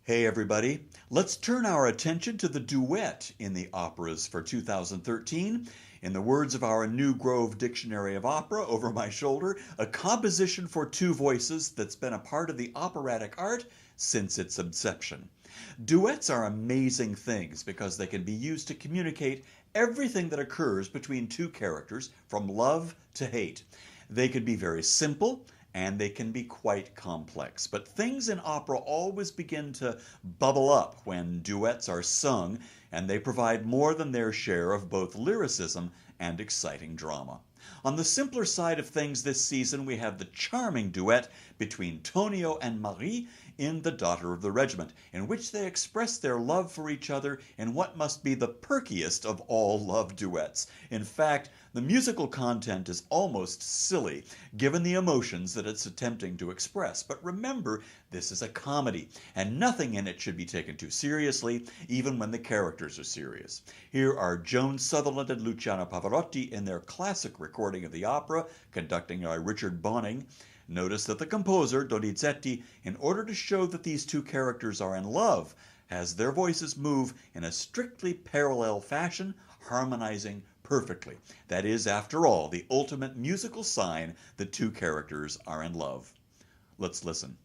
Hey everybody, let's turn our attention to the duet in the operas for 2013. In the words of our New Grove Dictionary of Opera over my shoulder, a composition for two voices that's been a part of the operatic art since its inception. Duets are amazing things because they can be used to communicate everything that occurs between two characters, from love to hate. They can be very simple, and they can be quite complex. But things in opera always begin to bubble up when duets are sung, and they provide more than their share of both lyricism and exciting drama. On the simpler side of things this season, we have the charming duet between Tonio and Marie in The Daughter of the Regiment, in which they express their love for each other in what must be the perkiest of all love duets. In fact, the musical content is almost silly, given the emotions that it's attempting to express. But remember, this is a comedy, and nothing in it should be taken too seriously, even when the characters are serious. Here are Joan Sutherland and Luciano Pavarotti in their classic recording of the opera, conducting by Richard Bonning. Notice that the composer, Donizetti, in order to show that these two characters are in love, has their voices move in a strictly parallel fashion, harmonizing perfectly. That is, after all, the ultimate musical sign that two characters are in love. Let's listen.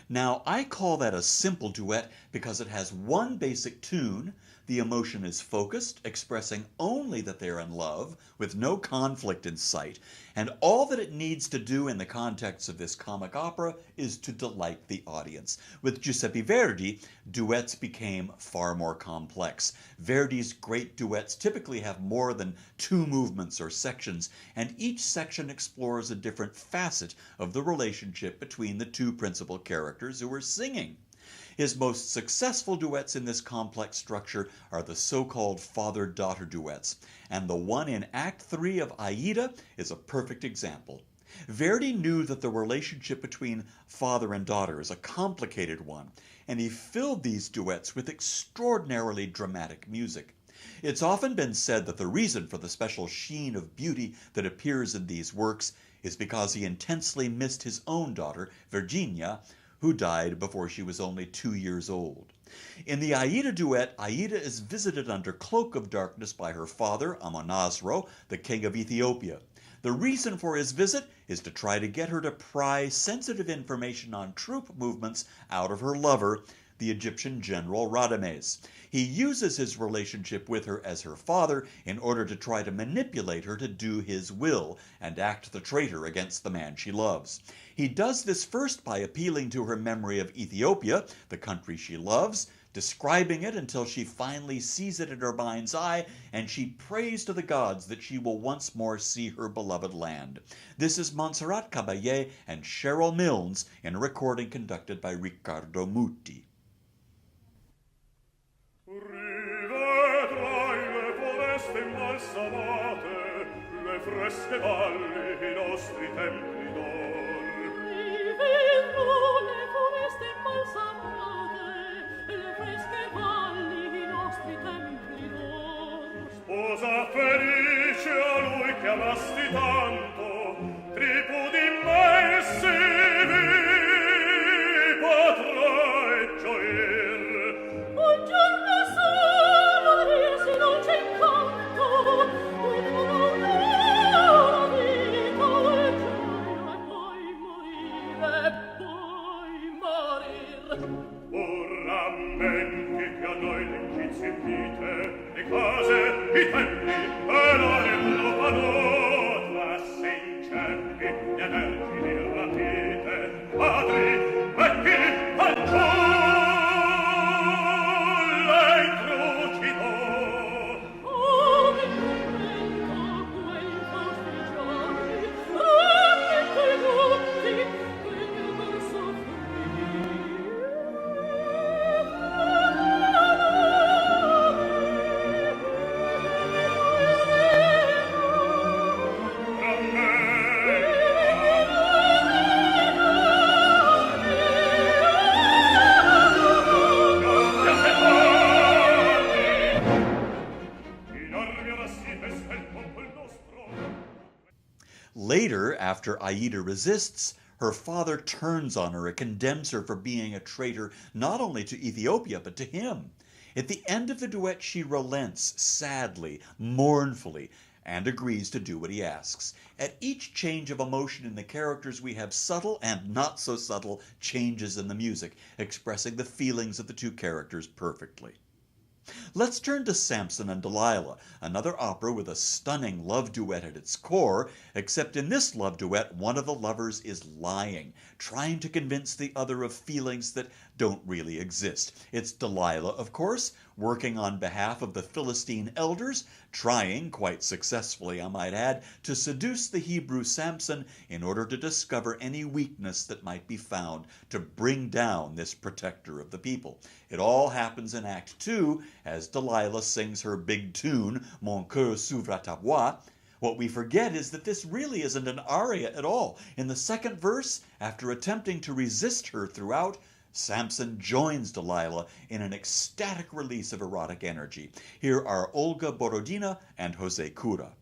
Now, I call that a simple duet because it has one basic tune, the emotion is focused, expressing only that they're in love, with no conflict in sight, and all that it needs to do in the context of this comic opera is to delight the audience. With Giuseppe Verdi, duets became far more complex. Verdi's great duets typically have more than two movements or sections, and each section explores a different facet of the relationship between the two principal characters who are singing. His most successful duets in this complex structure are the so-called father-daughter duets, and the one in Act 3 of Aida is a perfect example. Verdi knew that the relationship between father and daughter is a complicated one, and he filled these duets with extraordinarily dramatic music. It's often been said that the reason for the special sheen of beauty that appears in these works is because he intensely missed his own daughter, Virginia, who died before she was only 2 years old. In the Aida duet, Aida is visited under cloak of darkness by her father, Amonasro, the king of Ethiopia. The reason for his visit is to try to get her to pry sensitive information on troop movements out of her lover, the Egyptian general Radames. He uses his relationship with her as her father in order to try to manipulate her to do his will and act the traitor against the man she loves. He does this first by appealing to her memory of Ethiopia, the country she loves, describing it until she finally sees it in her mind's eye, and she prays to the gods that she will once more see her beloved land. This is Montserrat Caballé and Cheryl Milnes in a recording conducted by Riccardo Muti. Le fresche valli i nostri templi d'or. Rivedrò le foreste imbalsamate, le fresche valli i nostri templi d'or. Cosa felice a lui che amasti tanto, tripudi messi vi potrai gioir. Un giorno solo dirsi dolce incanto, una vita e poi morir. O rammenti che a noi l'egizie vite, le case, i templi, e l'ore profano, trasse incerti, gli energini rapite, padri, vecchi, fanciulle incrucidò. Oh, che tormento quei vostri giorni, rammento i gusti, quel mio cor Later, after Aida resists, her father turns on her and condemns her for being a traitor not only to Ethiopia but to him. At the end of the duet, she relents sadly, mournfully, and agrees to do what he asks. At each change of emotion in the characters, we have subtle and not so subtle changes in the music, expressing the feelings of the two characters perfectly. Let's turn to Samson and Delilah, another opera with a stunning love duet at its core, except in this love duet, one of the lovers is lying, trying to convince the other of feelings that don't really exist. It's Delilah, of course, working on behalf of the Philistine elders, trying, quite successfully I might add, to seduce the Hebrew Samson in order to discover any weakness that might be found to bring down this protector of the people. It all happens in Act 2 as Delilah sings her big tune, Mon cœur s'ouvre à ta voix. What we forget is that this really isn't an aria at all. In the second verse, after attempting to resist her throughout, Samson joins Delilah in an ecstatic release of erotic energy. Here are Olga Borodina and Jose Cura.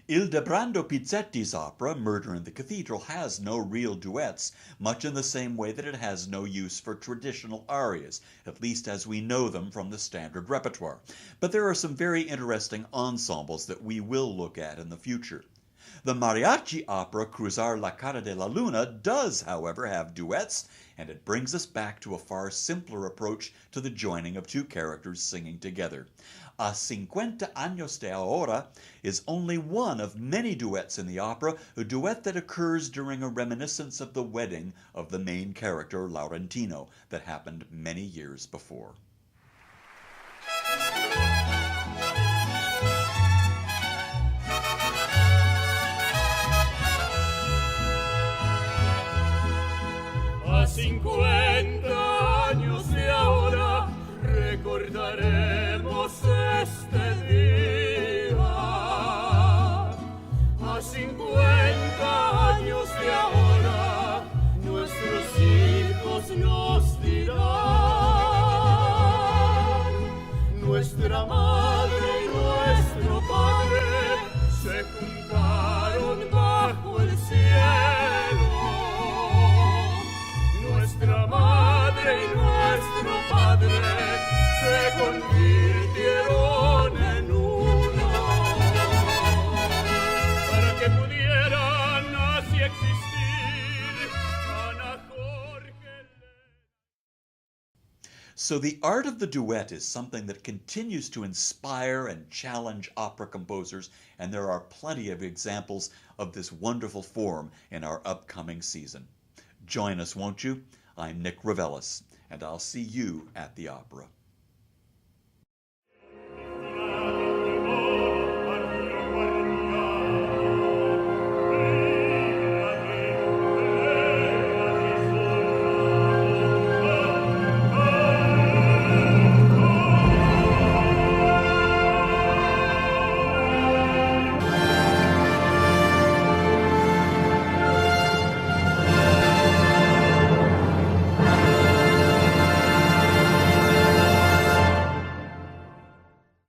Ildebrando Pizzetti's opera, Murder in the Cathedral, has no real duets, much in the same way that it has no use for traditional arias, at least as we know them from the standard repertoire. But there are some very interesting ensembles that we will look at in the future. The mariachi opera Cruzar la Cara de la Luna does, however, have duets, and it brings us back to a far simpler approach to the joining of two characters singing together. A 50 años de ahora is only one of many duets in the opera, a duet that occurs during a reminiscence of the wedding of the main character, Laurentino, that happened many years before. A 50 años de ahora recordaremos este día. A 50 años de ahora nuestros hijos nos dirán: nuestra madre y nuestro padre se juntaron bajo el cielo. Nuestra madre y nuestro padre se convirtieron en uno para que pudieran así existir Ana Jorge. So the art of the duet is something that continues to inspire and challenge opera composers, and there are plenty of examples of this wonderful form in our upcoming season. Join us, won't you? I'm Nick Reveles, and I'll see you at the opera.